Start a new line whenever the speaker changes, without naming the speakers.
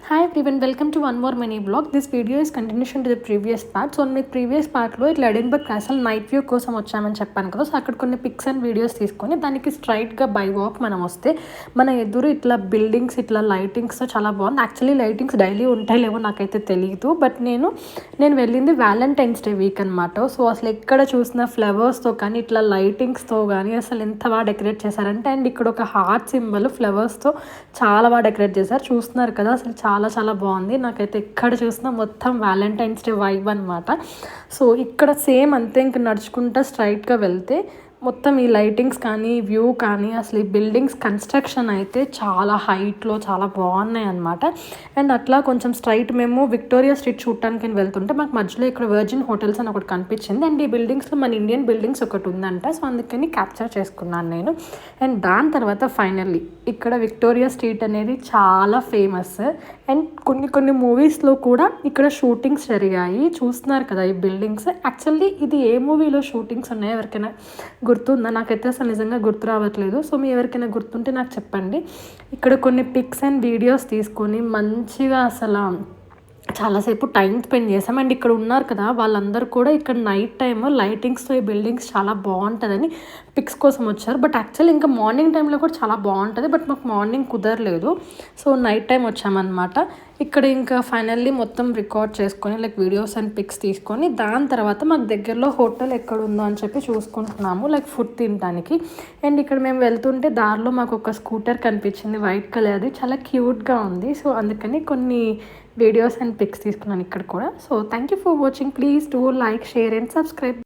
Hi everyone, welcome to one more mini vlog. This video is continuation to the previous part. So on my previous part లో ఇట్లా Edinburgh castle night view కోసం వచ్చామని చెప్పాను కదా. So అక్కడ కొన్ని pics and videos తీసుకొని దానికి స్ట్రైట్గా బై వాక్ మనం వస్తే మన ఎదురు ఇట్లా బిల్డింగ్స్ ఇట్లా లైటింగ్స్తో చాలా బాగుంది. యాక్చువల్లీ లైటింగ్స్ డైలీ ఉంటాయిలేవో నాకైతే తెలియదు, బట్ నేను వెళ్ళింది వ్యాలంటైన్స్ డే వీక్ అనమాట. సో అసలు ఎక్కడ చూసిన ఫ్లవర్స్తో కానీ ఇట్లా లైటింగ్స్తో కానీ అసలు ఎంత బాగా డెకరేట్ చేశారంటే, అండ్ ఇక్కడ ఒక హార్ట్ సింబల్ ఫ్లవర్స్తో చాలా బాగా డెకరేట్ చేశారు. చూస్తున్నారు కదా, అసలు చాలా చాలా బాగుంది. నాకైతే ఎక్కడ చూసినా మొత్తం వ్యాలంటైన్స్ డే వైబ్ అనమాట. సో ఇక్కడ సేమ్ అంతే, ఇంక నడుచుకుంటా స్ట్రైట్గా వెళ్తే మొత్తం ఈ లైటింగ్స్ కానీ వ్యూ కానీ అసలు ఈ బిల్డింగ్స్ కన్స్ట్రక్షన్ అయితే చాలా హైట్లో చాలా బాగున్నాయి అనమాట. అండ్ అట్లా కొంచెం స్ట్రైట్ మేము విక్టోరియా స్ట్రీట్ చూడటానికి వెళ్తుంటే మాకు మధ్యలో ఇక్కడ వర్జిన్ హోటల్స్ అని ఒకటి కనిపించింది. అండ్ ఈ బిల్డింగ్స్లో మన ఇండియన్ బిల్డింగ్స్ ఒకటి ఉందంట. సో అందుకని క్యాప్చర్ చేసుకున్నాను నేను. అండ్ దాని తర్వాత ఫైనల్లీ ఇక్కడ విక్టోరియా స్ట్రీట్ అనేది చాలా ఫేమస్. అండ్ కొన్ని మూవీస్లో కూడా ఇక్కడ షూటింగ్స్ జరిగాయి. చూస్తున్నారు కదా ఈ బిల్డింగ్స్. యాక్చువల్లీ ఇది ఏ మూవీలో షూటింగ్స్ ఉన్నాయో ఎవరికైనా గుర్తుందా? నాకైతే అసలు నిజంగా గుర్తు రావట్లేదు. సో మీ ఎవరికైనా గుర్తుంటే నాకు చెప్పండి. ఇక్కడ కొన్ని పిక్స్ అండ్ వీడియోస్ తీసుకొని మంచిగా అసలు చాలాసేపు టైం స్పెండ్ చేసాం. అండ్ ఇక్కడ ఉన్నారు కదా వాళ్ళందరూ కూడా ఇక్కడ నైట్ టైమ్ లైటింగ్స్తో ఈ బిల్డింగ్స్ చాలా బాగుంటుందని పిక్స్ కోసం వచ్చారు. బట్ యాక్చువల్లీ ఇంకా మార్నింగ్ టైంలో కూడా చాలా బాగుంటుంది, బట్ మాకు మార్నింగ్ కుదరలేదు. సో నైట్ టైం వచ్చామన్నమాట. ఇక్కడ ఇంకా ఫైనల్లీ మొత్తం రికార్డ్ చేసుకొని లైక్ వీడియోస్ అండ్ పిక్స్ తీసుకొని దాని తర్వాత మాకు దగ్గరలో హోటల్ ఎక్కడ ఉందో అని చెప్పి చూసుకుంటున్నాము లైక్ ఫుడ్ తినడానికి. అండ్ ఇక్కడ మేము వెళ్తుంటే దారిలో మాకు ఒక స్కూటర్ కనిపించింది, వైట్ కలర్. అది చాలా క్యూట్గా ఉంది. సో అందుకని కొన్ని వీడియోస్ అండ్ పిక్స్ తీసుకున్నాను ఇక్కడ కూడా. So thank you for watching. Please do like, share and subscribe.